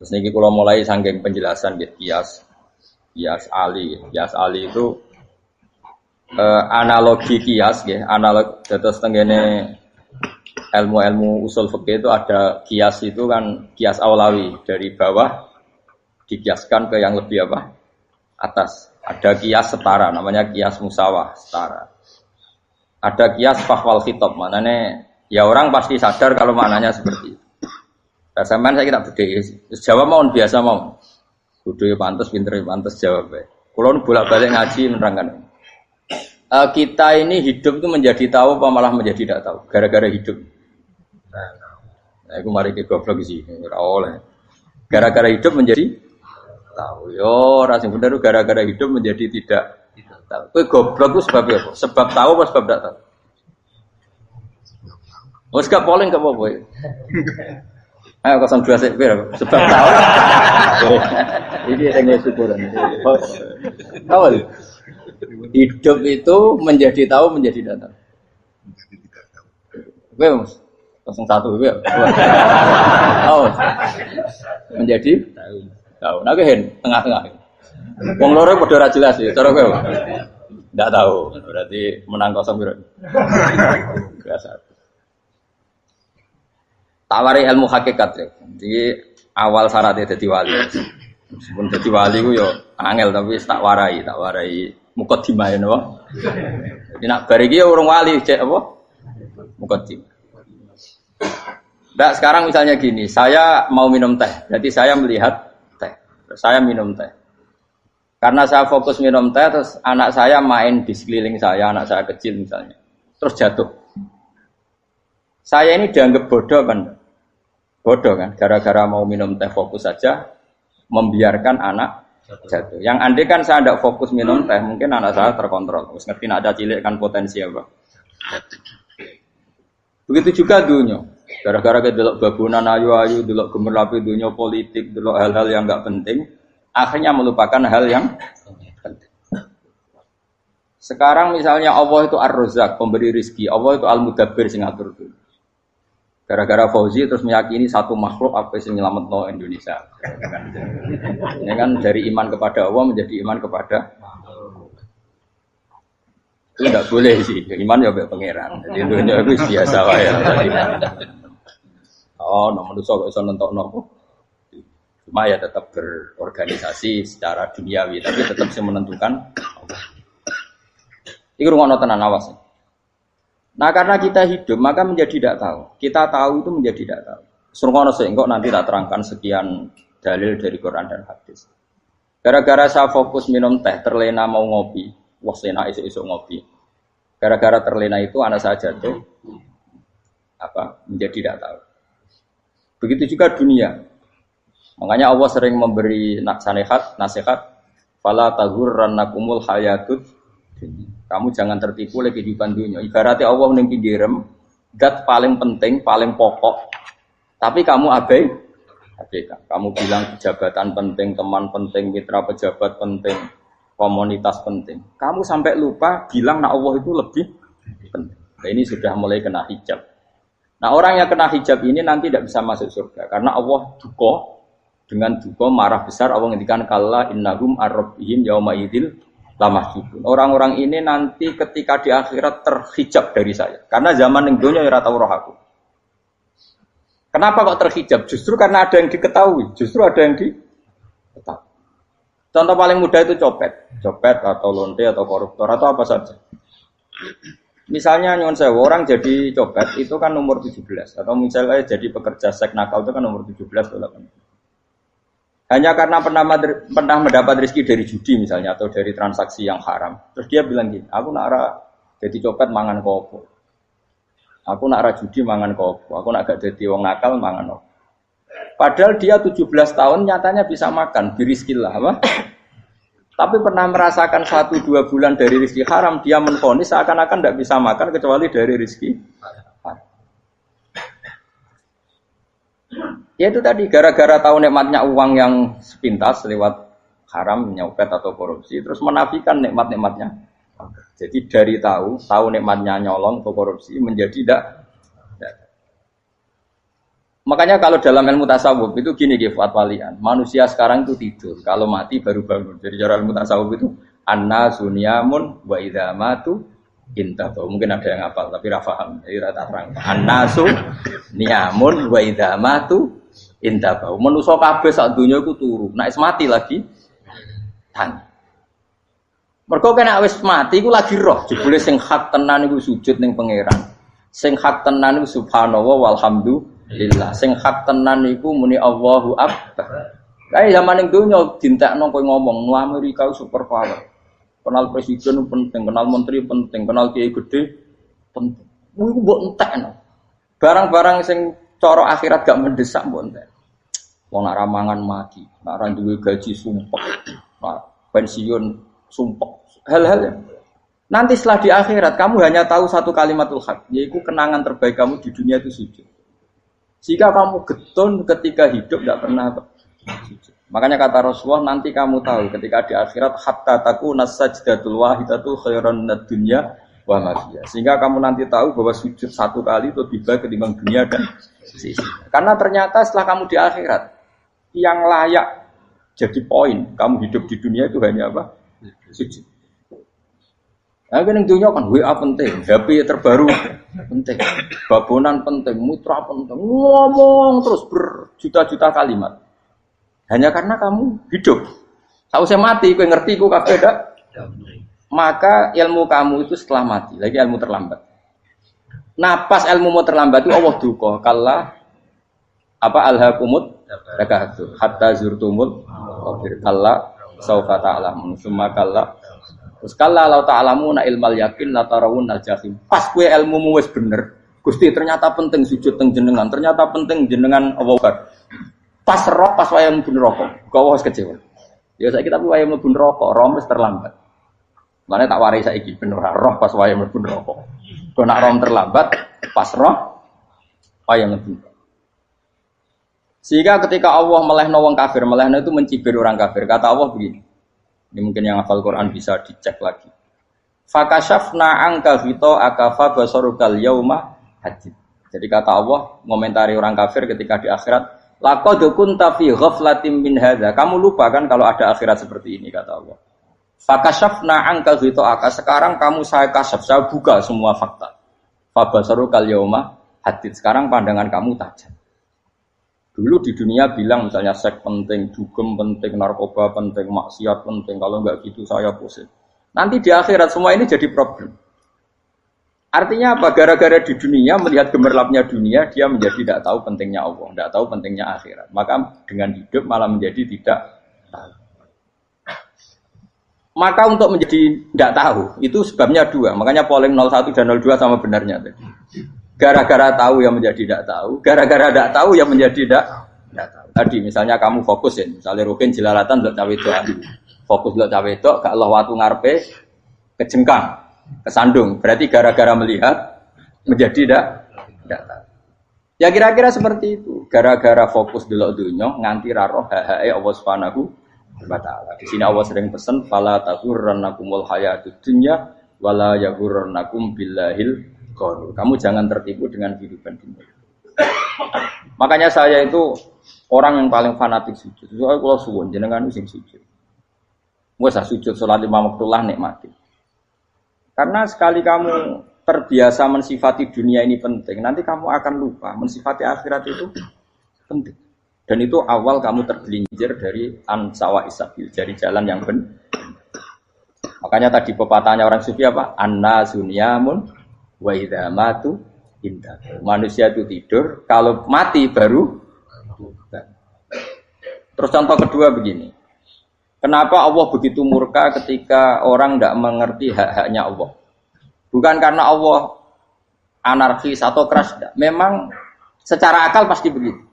Terus niki kula mulai saking penjelasan nggih kias ali. Kias ali itu analogi kias nggih, analog dados tengene ilmu-ilmu usul fikih itu ada kias itu kan kias aulawi dari bawah dikiaskan ke yang lebih apa? Atas. Ada kias setara namanya kias musawah setara. Ada kias fahwal khitab, maknanya ya orang pasti sadar kalau maknanya seperti itu. Sampean saya kira bedhe. Jawab mawon biasa mawon. Kudu pantes pinter pantes jawab bae. Kulo bolak-balik ngaji menerangkan. Kita ini hidup itu menjadi tahu apa malah menjadi tidak tahu gara-gara hidup. Nah, aku mari ke goblok sih, ora oleh. Gara-gara hidup menjadi tahu. Yo, ora sing bener gara-gara hidup menjadi tidak tahu. Kowe goblok itu sebab apa? Sebab tahu apa sebab tidak tahu? Wes gak polling gak apa-apa. Ayo 02 sik sebab tahu. Ini yang syukuran. Tahu. Hidup itu menjadi tahu menjadi tidak tahu. Kowe Mas 01 kowe. Oh. Menjadi tahu. Nah kowe tengah-tengah. Wong loro padha ora jelas ya, cara kowe. Ndak tahu. Berarti menang 0 piro. Biasa. Tawari ilmu hakikat ya. Jadi awal syaratnya jadi wali. Meskipun jadi wali ku yo angel tapi tak warai mukadimah ya napa. Jadi nak bar iki urung wali cek apa? Mukadimah. Ndak sekarang misalnya gini, saya mau minum teh. Jadi saya melihat teh. Saya minum teh. Karena saya fokus minum teh terus anak saya main di sekeliling saya, anak saya kecil misalnya. Terus jatuh. Saya ini dianggap bodoh kan? Bodoh kan, gara-gara mau minum teh fokus saja, membiarkan anak jatuh. Yang andai kan saya tidak fokus minum teh, mungkin anak saya terkontrol. Terus ngerti nak ada cilik kan potensi apa. Begitu juga dunia. Gara-gara kita delok babunan ayu-ayu, delok gemerlapi dunia politik, delok hal-hal yang enggak penting, akhirnya melupakan hal yang penting. Sekarang misalnya Allah itu Ar-Razzaq, pemberi rezeki, Allah itu Al-Mudabbir sing ngatur dunia. Gara-gara Fauzi terus meyakini satu makhluk apa yang nyelametno Indonesia. Ini kan dari iman kepada Allah menjadi iman kepada itu tidak boleh sih. Iman ya be pangeran. Jadi dunia itu biasa wae. Oh, nomor itu kok iso nentokno. Cuma ya tetap berorganisasi secara duniawi, tapi tetap sih menentukan. Iki rungono tenan awas. Nah karena kita hidup maka menjadi tidak tahu. Kita tahu itu menjadi tidak tahu. Surgono sehingga nanti tak terangkan sekian dalil dari Quran dan hadis. Gara-gara saya fokus minum teh, terlena mau ngopi, wah sena isu-isu ngopi. Gara-gara terlena itu anak saya jatuh, menjadi tidak tahu. Begitu juga dunia. Makanya Allah sering memberi nasihat, fala taghurrannakumul hayatud. Kamu jangan tertipu oleh kehidupan dunia. Ibaratnya Allah ning pinggirem, zat paling penting, paling pokok. Tapi kamu abaikan. Kamu bilang jabatan penting, teman penting, mitra pejabat penting, komunitas penting. Kamu sampai lupa bilang nah Allah itu lebih penting. Nah, ini sudah mulai kena hijab. Nah orang yang kena hijab ini nanti tidak bisa masuk surga karena Allah dengan duka marah besar. Allah ngendikan kalla innahum ar-rabbihim yauma idzil lamahjubun. Orang-orang ini nanti ketika di akhirat terhijab dari saya. Karena zaman ning donya ora tau roh aku. Kenapa kok terhijab? Justru karena ada yang diketahui. Justru ada yang diketahui. Contoh paling mudah itu copet atau lonte atau koruptor atau apa saja. Misalnya nyuwun sewu orang jadi copet itu kan umur 17 atau misalnya jadi pekerja seks nakal itu kan umur 17 atau 18. Hanya karena pernah mendapat rezeki dari judi misalnya atau dari transaksi yang haram. Terus dia bilang gini, aku nak jadi copet mangan kopo. Aku nak judi mangan kopo. Aku nak gak jadi wong nakal mangan kopo. Padahal dia 17 tahun nyatanya bisa makan, birizkillah apa? Tapi pernah merasakan 1-2 bulan dari rezeki haram, dia menvonis seakan-akan tidak bisa makan kecuali dari rezeki haram. Ya itu tadi gara-gara tahu nikmatnya uang yang sepintas lewat haram, nyopet atau korupsi, terus menafikan nikmat-nikmatnya. Jadi dari tahu nikmatnya nyolong atau korupsi menjadi tidak. Makanya kalau dalam ilmu tasawuf itu gini Fuad Walian, manusia sekarang itu tidur, kalau mati baru bangun. Jadi cara ilmu tasawuf itu annasu niyamun wa idza matu intahu. Mungkin ada yang hafal tapi ra paham. Jadi rata terang. Annasu niyamun wa idza matu intahu. Manusa kabeh sak donya iku turu. Nek mati lagi tan. Mergo kena wis mati iku lagi roh, jebule sing hak tenan iku sujud ning pangeran. Sing hak tenan iku subhanallah walhamdulillah. Sing hak tenan iku muni Allahu akbar. Kae zaman ning donya dintekno kowe ngomong, "Nu Amerika super power." Kenal presiden penting, kenal menteri penting, kenal kiai gede penting. Iku mbok entekno. Barang-barang sing cara akhirat gak mendesak mbok entek. Wong nek ramangan mati, nek ora duwe gaji sumpek, pensiun sumpek. Hal-hal nanti setelah di akhirat kamu hanya tahu satu kalimatul haq, yaitu kenangan terbaik kamu di dunia itu sujud. Jika kamu getun ketika hidup tidak pernah sujud. Makanya kata Rasulullah nanti kamu tahu ketika di akhirat hatta takuna sajdatul wahidatu khairan minad dunya wa ma fiha. Sehingga kamu nanti tahu bahwa sujud satu kali itu lebih baik ketimbang dunia dan sisi. Karena ternyata setelah kamu di akhirat yang layak jadi poin kamu hidup di dunia itu hanya apa? Sujud. Nah, yang dunia kan WA penting, HP terbaru penting, babonan penting, mutra penting, ngomong terus berjuta-juta kalimat. Hanya karena kamu hidup. Tahu saya mati, kau ngerti, kau kabeh dak. Maka ilmu kamu itu setelah mati, lagi ilmu terlambat. Nah, pas ilmu mau terlambat itu Allah duka, kalla apa alhaqumut takahtur hatta zurtumul qabir kalla saufa ta'lamun summa kalla. Terus kalla law ta'lamuna ilmal yakin la tarawunnal jahim. Pas kowe ilmumu wis bener, Gusti ternyata penting sujud teng jenengan, ternyata penting jenengan Allah Akbar. Pas roh pas wayang mlebu neraka, kok wis kecewa. Ya saiki tapi wayang mlebu neraka, roh wis terlambat. Mane tak warai saiki ben ora roh pas wayang mlebu neraka. Kok nak roh terlambat, pas roh wayang mlebu. Sehingga ketika Allah melehno wong kafir, melehno itu mencibir orang kafir. Kata Allah begini. Ini mungkin yang hafal Quran bisa dicek lagi. Fakashafna angka fito akafa basarukal yauma hadid. Jadi kata Allah ngomentari orang kafir ketika di akhirat, laqad kunta fi ghaflatin min hadza. Kamu lupa kan kalau ada akhirat seperti ini kata Allah. Fakashafna angka fito aka. Sekarang kamu saya kasaf, saya buka semua fakta. Fa basarukal yauma hadid. Sekarang pandangan kamu tajam. Dulu di dunia bilang misalnya seks penting, dugem penting, narkoba penting, maksiat penting. Kalau enggak gitu saya pusing. Nanti di akhirat semua ini jadi problem. Artinya apa? Gara-gara di dunia melihat gemerlapnya dunia, dia menjadi tidak tahu pentingnya Allah, tidak tahu pentingnya akhirat. Maka dengan hidup malah menjadi tidak tahu. Maka untuk menjadi tidak tahu itu sebabnya dua. Makanya polling 01 dan 02 sama benarnya tadi. Gara-gara tahu yang menjadi tidak tahu, gara-gara tidak tahu yang menjadi tidak tahu. Tadi misalnya kamu fokusin, misalnya Rukin jelalatan untuk cawe itu, fokus untuk cawe itu, gak Allah waktu ngarepe kejengkang, kesandung. Berarti gara-gara melihat menjadi tidak tahu. Ya kira-kira seperti itu. Gara-gara fokus delok dunya nganti ra roh hae Allah Subhanahu wa taala. Di sini Allah sering pesan fala taghurrannakumul hayatud dunya wala yaghurrannakum billahil ghurur. Kamu jangan tertipu dengan kehidupan dunia. Makanya saya itu orang yang paling fanatik sujud. Soalnya kalau suwun jenengan sing sujud. Wes sujud salat 5 waktu lah nikmati. Karena sekali kamu terbiasa mensifati dunia ini penting, nanti kamu akan lupa mensifati akhirat itu penting. Dan itu awal kamu tergelincir dari ansawa isabil, dari jalan yang benar. Makanya tadi pepatahnya orang sufi apa? An-nasunyamun wa idza matu indah. Manusia itu tidur, kalau mati baru. Terus contoh kedua begini. Kenapa Allah begitu murka ketika orang tidak mengerti hak-haknya Allah? Bukan karena Allah anarkis atau keras, tidak. Memang secara akal pasti begitu.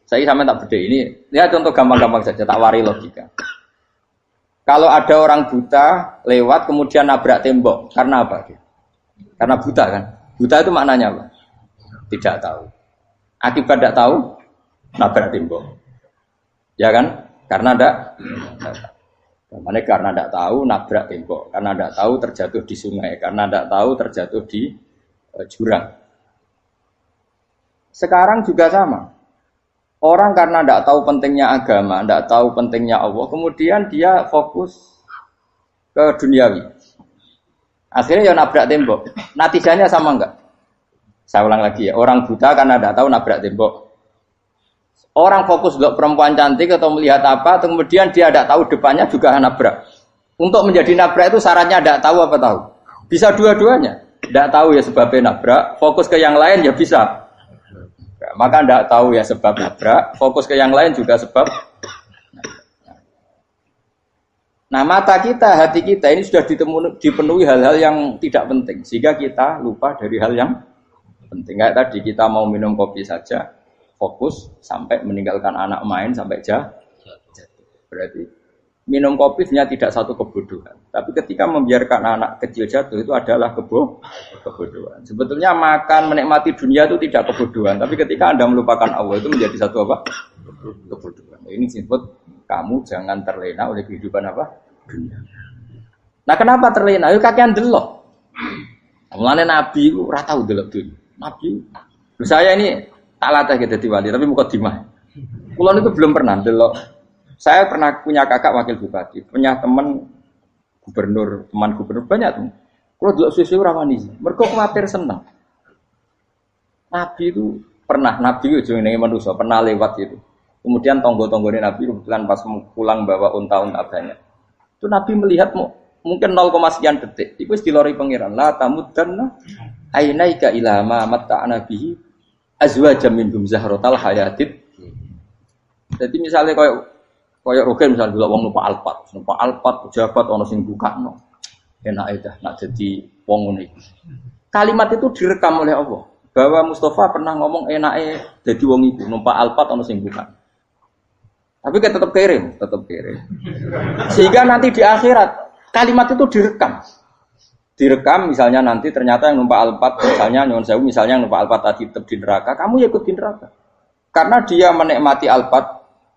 Saya sama tak beda ini. Lihat contoh gampang-gampang saja, tak wari logika. Kalau ada orang buta lewat kemudian nabrak tembok, karena apa? Karena buta kan? Buta itu maknanya apa? Tidak tahu. Akibat tidak tahu, nabrak tembok. Ya kan? Karena tidak karena tidak tahu, nabrak tembok. Karena tidak tahu, terjatuh di sungai. Karena tidak tahu, terjatuh di jurang. Sekarang juga sama. Orang karena tidak tahu pentingnya agama, tidak tahu pentingnya Allah, kemudian dia fokus ke duniawi. Akhirnya ya nabrak tembok. Natijanya sama enggak? Saya ulang lagi ya, orang buta karena tidak tahu nabrak tembok. Orang fokus untuk perempuan cantik atau melihat apa, kemudian dia tidak tahu depannya juga nabrak. Untuk menjadi nabrak itu syaratnya tidak tahu apa tahu. Bisa dua-duanya. Tidak tahu ya sebabnya nabrak, fokus ke yang lain ya bisa. Maka tidak tahu ya sebab nabrak, fokus ke yang lain juga sebab. Nah mata kita, hati kita ini sudah dipenuhi hal-hal yang tidak penting, sehingga kita lupa dari hal yang penting. Kayak tadi kita mau minum kopi saja, fokus sampai meninggalkan anak main sampai jatuh. Berarti minum kopi sebenarnya tidak satu kebodohan, tapi ketika membiarkan anak kecil jatuh itu adalah kebodohan. Sebetulnya makan menikmati dunia itu tidak kebodohan, tapi ketika Anda melupakan Allah itu menjadi satu apa? Kebodohan. Ini disebut kamu jangan terlena oleh kehidupan apa? Dunia. Nah kenapa terlena? Itu kakean delok. Mulane Nabi itu ora tau delok dunia. Nabi, saya ini tak latih gitu di wali, tapi muka dimah. Kulon itu belum pernah delok. Saya pernah punya kakak wakil bupati, punya teman gubernur banyak tuh. Kalau delok susu rawani, mereka khawatir senang. Nabi itu pernah, Nabi itu jenenge manusia, pernah lewat itu. Kemudian tonggo-tonggone Nabi kebetulan pas pulang bawa unta-unta banyak. Itu Nabi melihat mungkin 0, sekian detik. Itu dilori pangeran. La tamuddanna ainaika ila ma matta'na bihi azwajan minhum zahratal hayatid. Jadi misalnya kayak Rogen misalnya dulu wong numpak Alphard pejabat ono sing bukakno. Enak dah nak jadi wong ngene iki. Kalimat itu direkam oleh Allah bahwa Mustafa pernah ngomong enake dadi wong iku numpak Alphard ono sing buka. Tapi kan tetap kirim. Sehingga nanti di akhirat kalimat itu direkam misalnya nanti ternyata yang numpak Alphard misalnya nyuwun sewu misalnya yang numpak Alphard tadi tetap di neraka, kamu ya ikut di neraka. Karena dia menikmati Alphard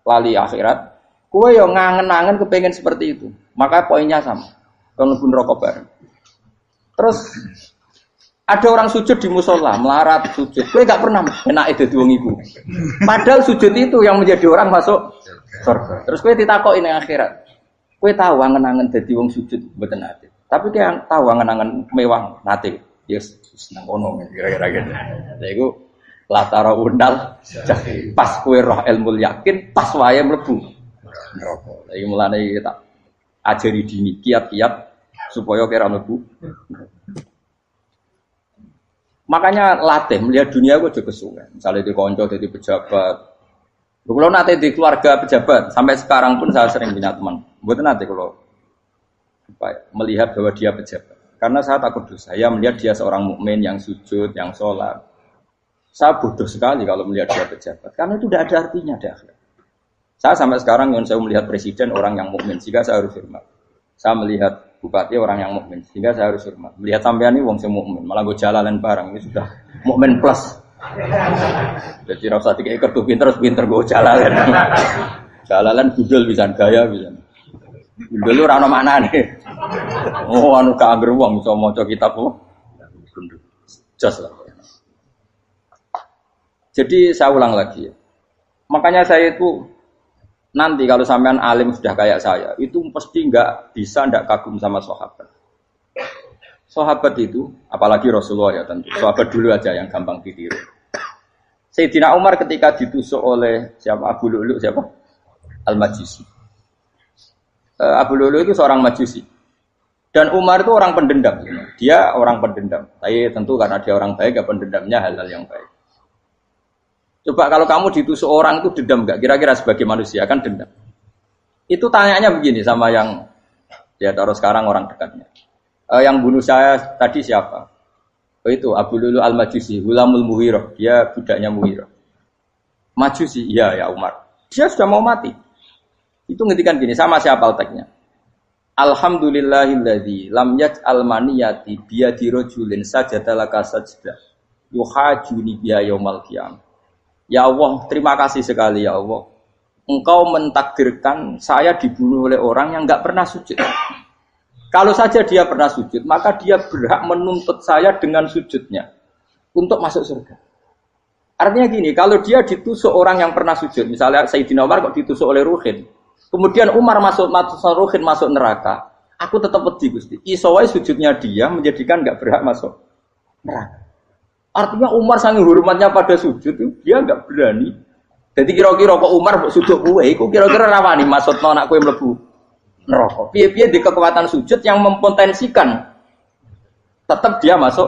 lali akhirat. Kowe yo ngangen-angen kepengen seperti itu. Maka poinnya sama. Kon mlebu neraka bareng. Terus ada orang sujud di musola, melarat sujud. Kowe gak pernah enake dadi wong iku. Padahal sujud itu yang menjadi orang masuk surga. Terus kowe ditakoki ning akhirat. Kowe tahu angen-angen dadi wong sujud mboten nate. Tapi kowe tahu angen-angen mewah nate. Yes, seneng ono kira-kira gitu. Lha iku latara undal pas kowe roh ilmu yakin pas wae mlebu neraka. Lagi mulane kita ajari dini kiat-kiat supaya kira mlebu. Makanya latih melihat dunia gue juga kesuwen. Misalnya di konco jadi pejabat. Kalau nanti di keluarga pejabat sampai sekarang pun saya sering punya teman. Buat nanti kalau melihat bahwa dia pejabat. Karena saya takut dosa. Saya melihat dia seorang mukmin yang sujud, yang sholat. Saya bodoh sekali kalau melihat dia pejabat. Karena itu tidak ada artinya di akhirat. Saya sampai sekarang yang saya melihat presiden orang yang mukmin, sehingga saya harus hormat. Saya melihat bupati orang yang mukmin, sehingga saya harus hormat. Melihat sampean ini wong sing mukmin, malah gue jalalan barang ini sudah mukmin plus. Jadi rasa tiga ekor tuh pinter gue jalalan. Jalalan budal bisa gaya bisa. Budal lu rano mana nih? Oh anu kagak wong bisa maca kitab kok. Just lah. Jadi saya ulang lagi ya. Makanya saya itu nanti kalau sampean alim sudah kayak saya, itu pasti tidak kagum sama sahabat. Sahabat itu, apalagi Rasulullah ya tentu. Sahabat dulu aja yang gampang ditiru. Sayyidina Umar ketika ditusuk oleh siapa? Abu Lu'lu' siapa? Al-Majusi. Abu Lu'lu' itu seorang Majusi. Dan Umar itu orang pendendam. Dia orang pendendam. Tapi tentu karena dia orang baik, ya pendendamnya hal-hal yang baik. Coba kalau kamu ditusuk orang itu dendam enggak? Kira-kira sebagai manusia kan dendam. Itu tanyanya begini sama yang ya taruh sekarang orang dekatnya. Yang bunuh saya tadi siapa? Oh itu Abu Lu'lu' Al-Majusi, Hulamul Muhirah. Dia budaknya Muhirah. Majusi, iya ya Umar. Dia sudah mau mati. Itu ngetikan gini, sama siapa alteknya? Alhamdulillahilladzi lam yaj'al maniyati biyadi rajulin sajadalaka sajdah yuhajuni biya yaumal qiyamah. Ya Allah, terima kasih sekali ya Allah. Engkau mentakdirkan saya dibunuh oleh orang yang enggak pernah sujud. Kalau saja dia pernah sujud, maka dia berhak menuntut saya dengan sujudnya untuk masuk surga. Artinya gini, kalau dia ditusuk orang yang pernah sujud, misalnya Sayyidina Umar kok ditusuk oleh Ruhin, kemudian Umar masuk Ruhin masuk neraka, aku tetap pedih Gusti. Isowai sujudnya dia menjadikan nggak berhak masuk neraka. Artinya Umar sangat hormatnya pada sujud itu dia nggak berani. Jadi kira-kira kok Umar sujud kue, itu kira-kira rawani maksud anak kue mlebu neraka. Piye-piye di kekuatan sujud yang mempotensikan tetap dia masuk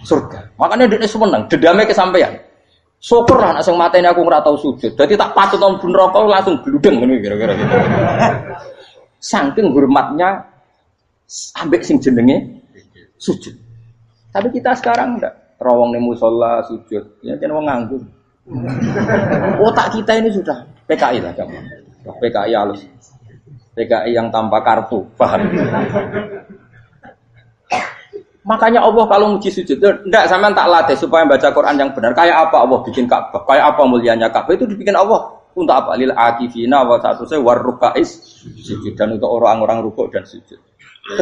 surga. Makanya dia seneng, dedame kesampaian. Syukur lah nak sing mateni aku ora tau sujud. Dadi tak patut nang neraka langsung bludeng ngene kira-kira gitu. Saking hormatnya ambek sing jenenge sujud. Tapi kita sekarang ndak rawong ning musala sujud. Ya jan wong nganggur. Otak kita ini sudah PKI lah kamu. PKI halus. PKI yang tanpa kartu, paham? Makanya Allah kalau muji sujud, enggak sampean tak latih supaya baca Quran yang benar. Kayak apa Allah bikin Ka'bah? Kayak apa mulianya Ka'bah? Itu dibikin Allah untuk apa? Lil akifina wa satusai warrukais sujud, dan untuk orang-orang rukuk dan sujud.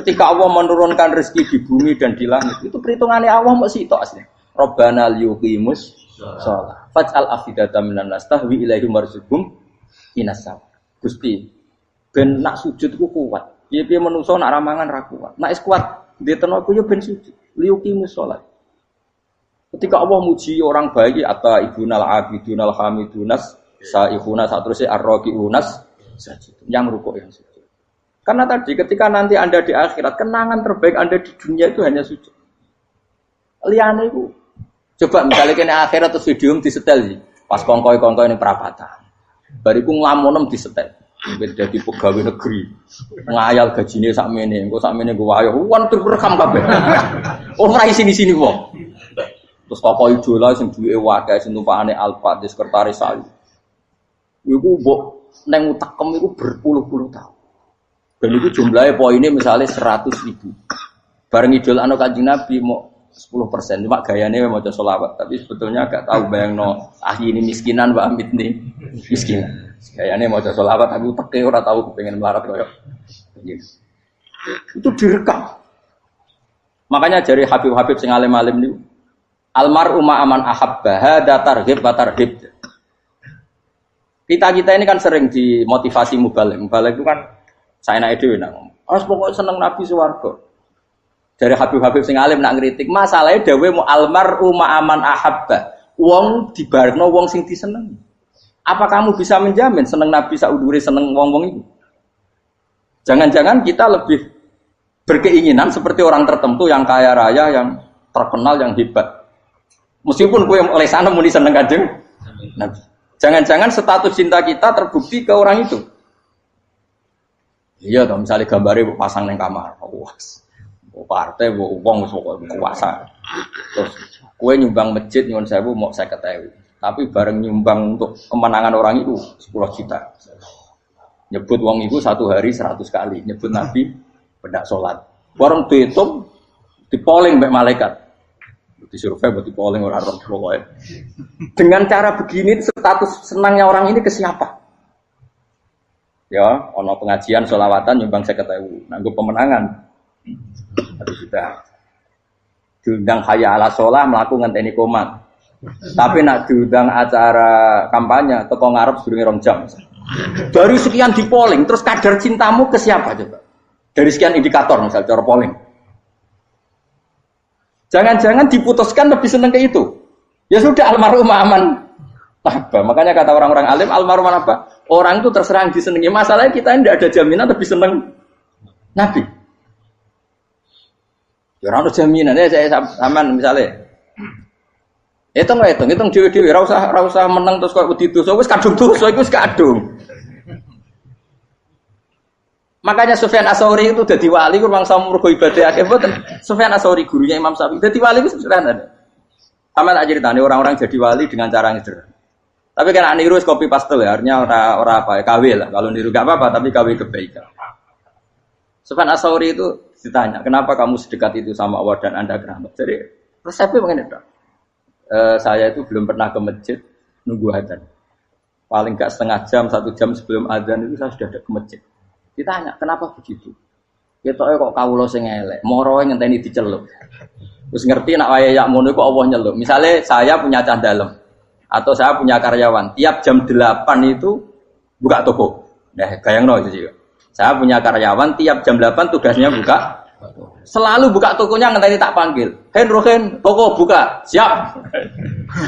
Ketika Allah menurunkan rezeki di bumi dan di langit, itu perhitungannya Allah masih itu asli. Rabbana liyuqimus shalah. Faj'al afidatan minan nas tahwi ilaihim warzuqhum minas sama. Gusti, ben nak sujud ku kuat. Piye-piye menungso nak ramangan ra kuat. Nak is kuat dia tenang aku ya ben sujud, liyuqimus shalah. Ketika Allah muji orang baik, atta ibunal abidunal hamidunas saihuna satrusnya arroqiunas sajid, yang rukuk yang sujud. Karena tadi ketika nanti Anda di akhirat, kenangan terbaik Anda di dunia itu hanya sujud. Liyane itu coba misalnya kene akhirat terus video disetel sih, pas kongkoi ini perapatan. Bariku nglamonem disetel. Beda di pegawai negeri ngayal gajinya sakmene, engko sakmene gue ayo wan terekam kabeh. Oh ora sini wong. Terus tokoh idola sing duwe wadah sing tumpakane Alfa di sekretaris saya. Iku mbok neng utakem iku berpuluh-puluh tahun. Dan itu jumlahnya poinnya misalnya 100.000. Bareng idol anu Kanjeng Nabi mau 10%, cuma gayane maca selawat, tapi sebetulnya agak tahu bayangno ini miskinan Mbak Amit nih miskinan. Kayaknya mau jadi solawat, aku teke ora tahu kepengen melarat koyo. Itu direkam. Makanya dari Habib-habib sing alim-alim niku, almar'u ma'aman ahabba hada targhib wa tarhib. Kita ini kan sering dimotivasi mubaligh. Mubaligh itu kan saya naik dhewe nang. Harus pokoknya seneng Nabi swarga. Dari Habib-habib sing alim nak ngritik, masalahnya dawe mu almar'u ma'aman ahabba. Wong dibarno wong sing disenengi. Apa kamu bisa menjamin seneng Nabi saudure seneng wong-wong itu? Jangan-jangan kita lebih berkeinginan seperti orang tertentu yang kaya raya, yang terkenal, yang hebat. Meskipun kue oleh sana muni seneng Kanjeng Nabi. Jangan-jangan status cinta kita terbukti ke orang itu. Iya, toh misalnya gambarnya pasang neng kamar, wah, partai, wong kuasa. Terus kue nyumbang masjid nyuwun sewu mau 50.000. Tapi bareng nyumbang untuk kemenangan orang itu 10 juta. Nyebut wong itu satu hari 100 kali. Nyebut Nabi pendak sholat. Warung dihitung, dipoling mbak malaikat. Disurvei buat dipoling orang-orang pokoknya. Dengan cara begini status senangnya orang ini ke siapa? Ya, ono pengajian sholawatan nyumbang 50.000. Nanggup pemenangan. Harus sudah. Diundang hayya ala sholah melakukan ngenteni komat. Tapi nak diundang acara kampanye teko ngarep sedurunge 2 jam. Dari sekian di polling, terus kadar cintamu ke siapa coba? Dari sekian indikator misal cara polling. Jangan-jangan diputuskan lebih seneng ke itu. Ya sudah almarhum aman. Apa? Makanya kata orang-orang alim almarhum apa? Orang itu terserah disenengi. Masalahnya kita tidak ada jaminan lebih seneng Nabi. Ya ora ono jaminan ya saya aman misalnya. Hitung dhewe-dhewe ora usah meneng terus kok wedi dosa wis kadung dosa iku wis kadung. Makanya Sufyan Ats-Tsauri itu dadi wali ku mangsa murgo ibadah akeh mboten. Sufyan Ats-Tsauri gurunya Imam Syafi'i dadi wali wis sederhana. Sama tak ceritane orang-orang jadi wali dengan cara yang sederhana. Tapi kan niru wis copy paste ya, artinya ora apa ya KW lah. Kalau niru enggak apa-apa tapi KW kebaikan. Sufyan Ats-Tsauri itu ditanya, "Kenapa kamu sedekat itu sama Allah dan Anda keramat?" Jadi resepnya begini, Pak. Saya itu belum pernah ke masjid nunggu adzan. Paling gak setengah jam, 1 jam sebelum adzan itu saya sudah ada ke masjid. Ditanya, kenapa begitu? Ketoke kok kawula sing elek, moroe ngenteni diceluk. Terus ngerti nak wayahe yak ngono iku Allah nyeluk. Misale saya punya cah dalem. Atau saya punya karyawan, tiap jam 8 itu buka toko. Nah, bayangno itu juga. Saya punya karyawan, tiap jam 8 tugasnya buka. Selalu buka tokonya ngenteni tak panggil. Hen, toko buka, siap.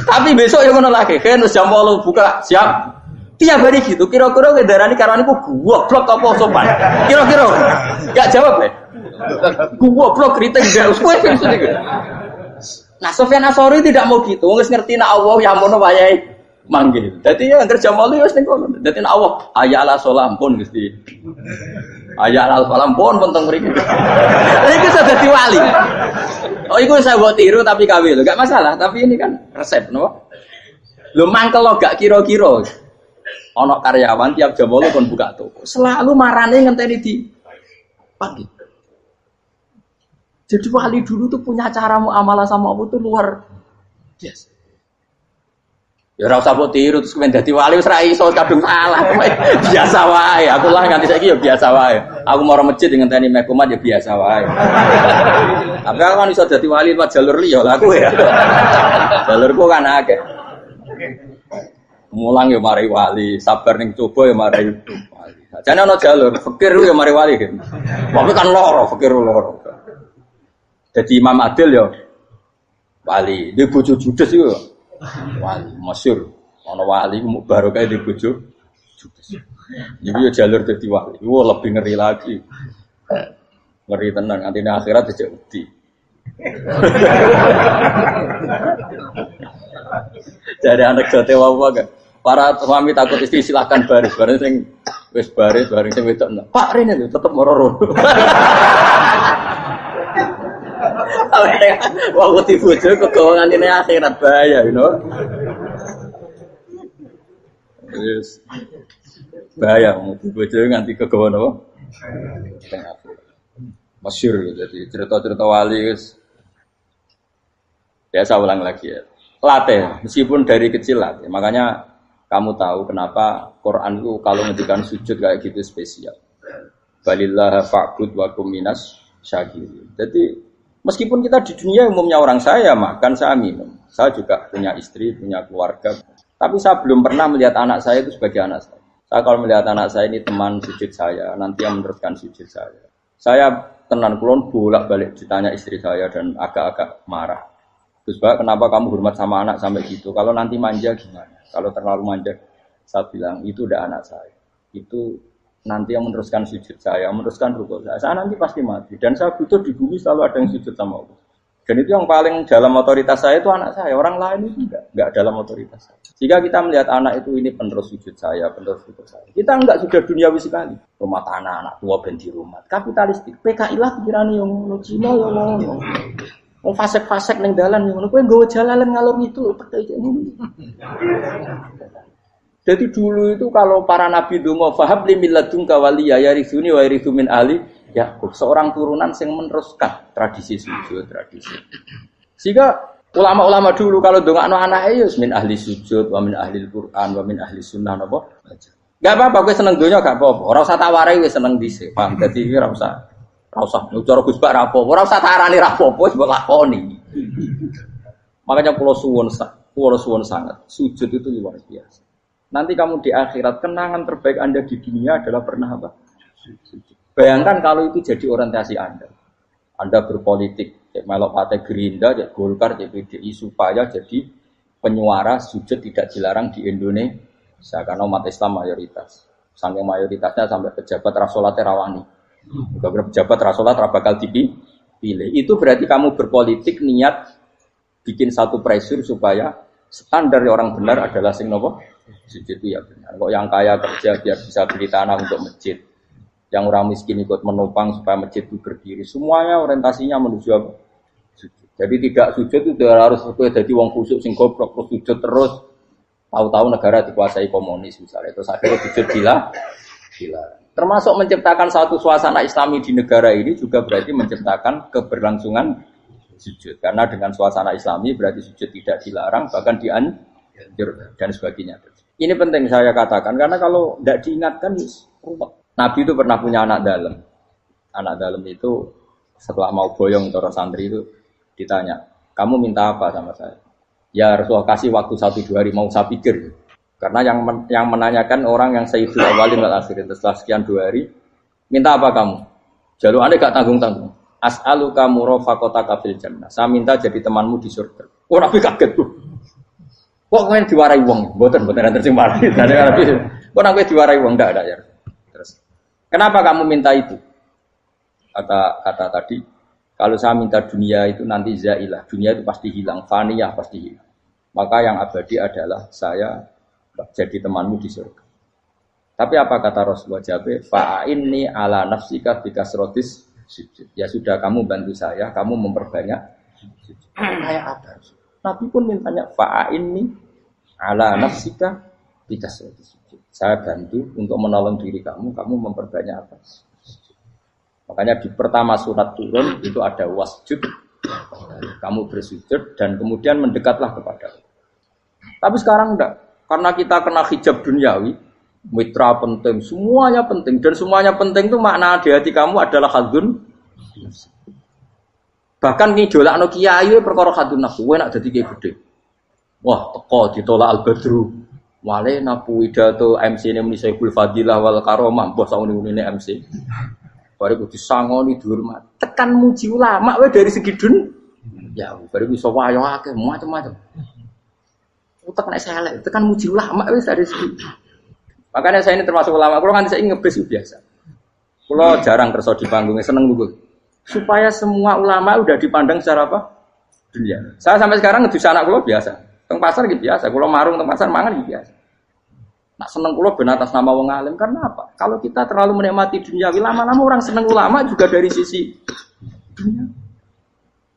Tapi besok ya ngono lagi, Hen jam 8 buka, siap. Tiap hari gitu, kira-kira ngedarani karyawan iku goblok apa sopan. Kira-kira enggak jawab ya. Goblok kritik enggak usah gitu. Nah, Sufyan Ats-Tsauri tidak mau gitu. Wong wis ngerti nek Allah ya mono wayahe manggil. Dadi ya kerja malu wis ning kono. Dadi nek Allah ayala salam pun Gusti. Ayala salam pun teng mriki. Iku sudah dadi wali. Oh, iku saya buat tiru tapi kawe lho, enggak masalah, tapi ini kan resep no. Lho mangkel lo gak kira-kira. Ana karyawan tiap jam 8 pun buka toko. Selalu marane ngenteni di pagi. Jadi wali dulu tuh punya cara muamalah sama Allah tuh luar biasa. Ya ora usah mbok tiru terus kemen dadi wali wis ra iso kadung salah. Biasa wae. Aku lah nganti saiki ya biasa wae. Aku mau masjid ngenteni meh kumat ya biasa wae. Tapi aku kan iso dadi wali lewat jalur liya lah aku ya. Jalurku kan akeh. Mulang ya mari wali, sabar ning coba ya mari wali. Jane ana jalur fikir ya mari wali kan. Tapi kan loro, fikir loro. Jadi Imam Adil ya wali, dia bojo judes itu wali, masyhur. Ana wali baru kayak di bojo judes. Jadi ya jalur dadi wali. Wah lebih ngeri lagi. Ngeri tenan nganti akhirat dijak wedi. Jadi anekdote wae kan. Para suami takut istri silakan baris, bareng sing wis baris, bareng sing wedok. Pak rene lho tetep moro-moro. Waktu bojo kegawangan ini akhirat bahaya, you know. Yes. Bahaya, bojo nganti kegawan apa? Masyhur jadi cerita-cerita wali guys. Ya saya ulang lagi ya. Latih, meskipun dari kecil latih. Makanya kamu tahu kenapa Quran itu kalau ngendikan sujud kayak gitu spesial. Balillah fa'bud wa kum minas syakirin. Jadi meskipun kita di dunia umumnya orang saya makan, saya minum. Saya juga punya istri, punya keluarga. Tapi saya belum pernah melihat anak saya itu sebagai anak saya. Saya kalau melihat anak saya ini teman sujud saya, nanti yang meneruskan sujud saya. Saya tenan kulon bolak-balik ditanya istri saya dan agak-agak marah. Terus Pak, kenapa kamu hormat sama anak sampai gitu? Kalau nanti manja gimana? Kalau terlalu manja, saya bilang itu udah anak saya. Itu nanti yang meneruskan sujud saya, meneruskan rukuk saya. Saya nanti pasti mati. Dan saya butuh di bumi selalu ada yang sujud sama Allah. Dan itu yang paling dalam otoritas saya itu anak saya. Orang lain itu enggak dalam otoritas saya. Jika kita melihat anak itu ini penerus sujud saya, penerus rukuk saya. Kita enggak sudah duniawi sekali. Rumah tanah, anak tua ben di rumah. Kapitalistik. PKI lah pikirannya yang ngono Cina ya ngono. Wong fasek-fasek ning dalan ngono. Kowe nggawa jalalan ngalor itu PKI ngono. Jadi dulu itu kalau para nabi donga fahab li milladunka waliya yarithuni wa yarithu min ahli Yakub, seorang turunan yang meneruskan tradisi sujud, tradisi. Sehingga ulama-ulama dulu kalau dongakno anake ya min ahli sujud wa min ahli Al-Qur'an wa min ahli sunnah napa. Enggak apa-apa kowe seneng donya gak apa-apa. Ora usah tak warai wis seneng dhisik. Paham? Dadi ora usah cara Gus Bak ra apa-apa. Ora usah tak arani ra apa-apa wis mbok lakoni. Makanya kula suwun sangat. Sujud itu luar biasa. Nanti kamu di akhirat, kenangan terbaik Anda di dunia adalah pernah apa? Bayangkan kalau itu jadi orientasi Anda. Anda berpolitik, melok partai Gerindra, Golkar, PDI, supaya jadi penyuara sujud tidak dilarang di Indonesia. Karena umat Islam mayoritas. Saking mayoritasnya sampai pejabat rasolat rawani. Pejabat rasolat bakal dipilih. Itu berarti kamu berpolitik niat bikin satu pressure supaya standar orang benar adalah sing nopo? Sujud itu ya benar. Kok yang kaya kerja biar bisa beli tanah untuk masjid. Yang orang miskin ikut menopang supaya masjid itu berdiri. Semuanya orientasinya menuju apa? Sujud. Jadi tidak sujud itu harus jadi wong kusuk sing goblok terus sujud terus. Tahu-tahu negara dikuasai komunis misalnya. Terus akhirnya sujud gila. Termasuk menciptakan satu suasana Islami di negara ini juga berarti menciptakan keberlangsungan sujud. Karena dengan suasana Islami berarti sujud tidak dilarang bahkan dianjur dan sebagainya. Ini penting saya katakan karena kalau tidak diingatkan ruwet. Nabi itu pernah punya anak dalam. Anak dalam itu setelah mau boyong toro santri itu ditanya, "Kamu minta apa sama saya?" Ya Rasulullah kasih waktu 1-2 hari mau saya pikir. Karena yang menanyakan orang yang sayyidul awalin wal akhirin setelah sekian 2 hari, minta apa kamu? Jaluannya gak tanggung-tanggung. As'aluka murafaqataka fil jannah. Saya minta jadi temanmu di surga. Oh Nabi kaget tuh. Kok kalian diwarai wong? Mboten terus mari. Nabi kok Nabi diwarai wong ndak ya. Terus kenapa kamu minta itu? Kata tadi, kalau saya minta dunia itu nanti zailah. Dunia itu pasti hilang, faniyah pasti hilang. Maka yang abadi adalah saya jadi temanmu di surga. Tapi apa kata Rasulullah Jabir? Fa'inni ala nafsika bikasrotis sujud. Ya sudah kamu bantu saya, kamu memperbanyak sujud. Kayak apa? Nabi pun mintanya fa'inni ala nafsika bikasrotis sujud. Saya bantu untuk menolong diri kamu memperbanyak apa? Makanya di pertama surat turun itu ada wasjud. Kamu bersujud dan kemudian mendekatlah kepada Allah. Tapi sekarang enggak. Karena kita kena hijab duniawi, mitra penting, semuanya penting. Dan semuanya penting itu makna di hati kamu adalah hadun. Bahkan ngidolakno kiai perkara hadun nafsu, enak dadi kiai gede. Wah, teko ditolak al-badru. Wale napu pidato MC-ne muni Saiful Fadilah wal Karomah, mbah sauni-unine MC. Baru disangoni dihormat. Tekan muji ulama wae dari segi ya, baru bisa wayo akeh macam-macam. Utek nek selek, tekan muji ulama wis dari segi. Makanya saya ini termasuk ulama, kalau kan saya ngebes biasa. Kalau jarang kerso di panggungnya, seneng dulu. Supaya semua ulama udah dipandang secara apa? Dunia. Saya sampai sekarang ngedus anak kalau biasa. Teng pasar gitu biasa, kalau marung teng pasar mangan gitu biasa. Nak seneng kulo ben atas nama wong alim karena apa? Kalau kita terlalu menikmati dunia, lama-lama orang seneng ulama juga dari sisi dunia.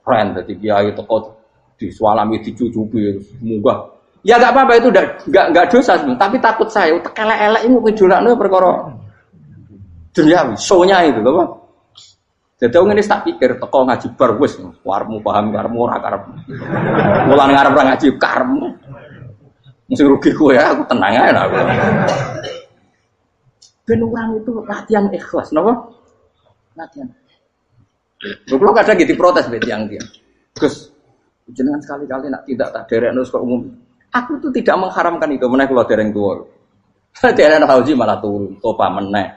Keren tadi kiai teko disualami dicucupi munggah. Ya enggak apa-apa itu enggak dosa sebenarnya, tapi takut saya elek-elek ini ngidolakno perkara duniawi, show-nya itu lho, Pak. Jadi wong ini tak pikir teko ngaji bar wis warmu paham karepmu ora karepmu. Mulan ngarep ora ngaji karepmu. Mesti rugi kowe ya, aku tenang ae lah aku. Ben orang itu latihan ikhlas, napa? Latihan. Lho kadang gitu protes be tiyang-tiyang. Gus, jenengan sekali-kali nak tidak tak derekno kok umum. Aku itu tidak mengharamkan itu, meneh kula dereng tuwa. Dereng haji malah turun, topa meneh.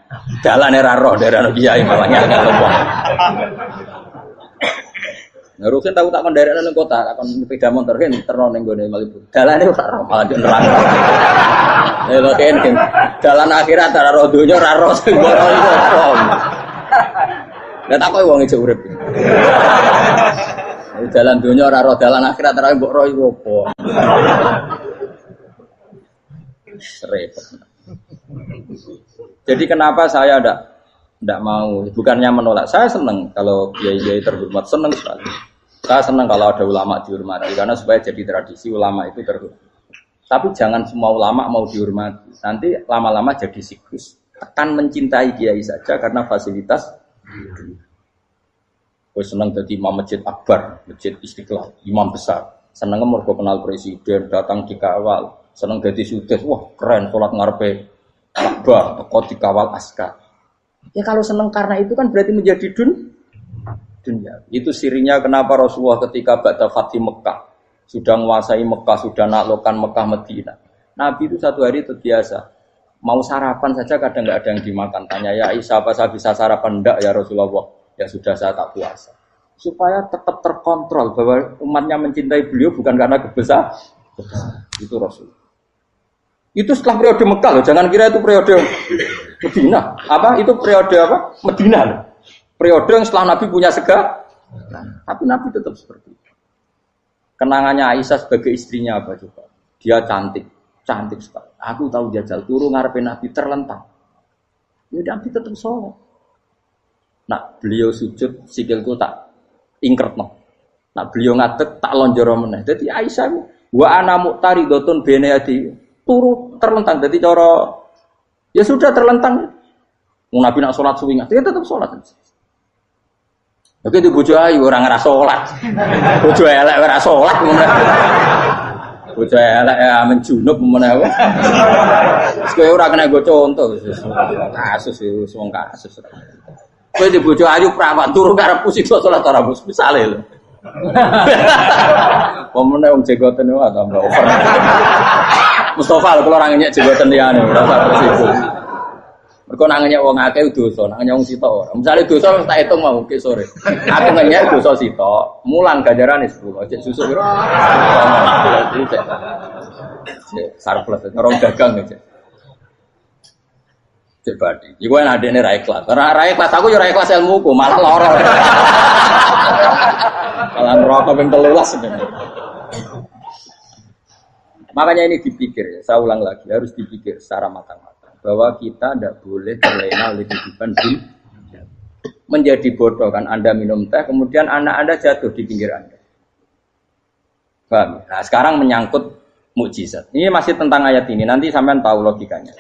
Dalane ra roh dereng kiai malah ngel-ngel topa. Ngurusin tahu tak mendarat nang kota, takon sepeda motor kan terno ning gone Malibu. Dalane ora roh malah neraka. Lho kan dalan akhirat ora roh donya ora roh sing ora apa. Lah takoki wong ijo urip. Dalan donya ora roh dalan akhirat ora mbok roh iku apa. Repot. Jadi kenapa saya tidak mau, bukannya menolak, saya senang kalau kiai-kiai terhormat, senang sekali. Saya senang kalau ada ulama dihormati, karena supaya jadi tradisi ulama itu terhormat. Tapi jangan semua ulama mau dihormati, nanti lama-lama jadi siklus. Tekan mencintai kiai saja karena fasilitas. Gue senang jadi imam masjid akbar, masjid Istiqlal, imam besar. Senang mergo kenal presiden, datang dikawal. Senang jadi sudes, wah keren, sholat ngarepe Ka'bah, teko dikawal askar. Ya kalau senang karena itu kan berarti menjadi dunia. Itu sirinya kenapa Rasulullah ketika ba'da Fathi Mekah sudah menguasai Mekah, sudah naklukkan Mekah Madinah. Nabi itu satu hari terbiasa. Mau sarapan saja kadang nggak ada yang dimakan. Tanya ya Aisyah apa saya bisa sarapan? Enggak ya Rasulullah. Ya sudah saya tak puasa. Supaya tetap terkontrol bahwa umatnya mencintai beliau bukan karena kebesaran. Itu Rasul. Itu setelah periode Mekah loh, jangan kira itu periode Medina. Apa? Itu periode apa? Medina loh. Periode yang setelah Nabi punya segala. Tapi Nabi tetap seperti itu. Kenangannya Aisyah sebagai istrinya apa coba? Dia cantik sekali. Aku tahu jajal turu ngarepin Nabi terlentang. Ya Nabi tetap sholat. Nak beliau sujud sikilku tak ingkretno. Nak beliau ngadeg tak lonjoro meneh. Jadi Aisyah wa ana muqtaridotun bene adi turu terlentang. Jadi cara ya sudah terlentang. Nabi nak sholat suwi dia tetap sholat. Oke itu bojo ayu orang ngerasa sholat. Bojo elek ora sholat bojo elek ya menjunub menawa. Kowe ora kena go contoh kasus itu wong kasus. Kowe di bojo ayu prawan turu karepku sik sholat ora bos misale lho. Pemenang wong jegoten wae tambah over. Mustafa kalau orang nyek jegoten liyane ora usah terus iku. Mergo nang nyek wong akeh dosa, nang nyek wong sitok ora. Misale dosa tak hitung mau ke sore. Aku nyek dosa sitok, mulang ganjarane 10. Cek susuk piro? Cek surplus ngerong dagang cek. Cek badi. Iku ana adene ra ikhlas. Ora ikhlas aku ya ora ikhlas ilmuku, malah lara. Malah neraka ping 13. Makanya ini dipikir, ya, saya ulang lagi, harus dipikir secara matang-matang bahwa kita tidak boleh terlena oleh kehidupan dunia. Menjadi bodoh kan Anda minum teh, kemudian anak Anda jatuh di pinggir Anda. Paham? Nah sekarang menyangkut mukjizat. Ini masih tentang ayat ini, nanti sampean tahu logikanya.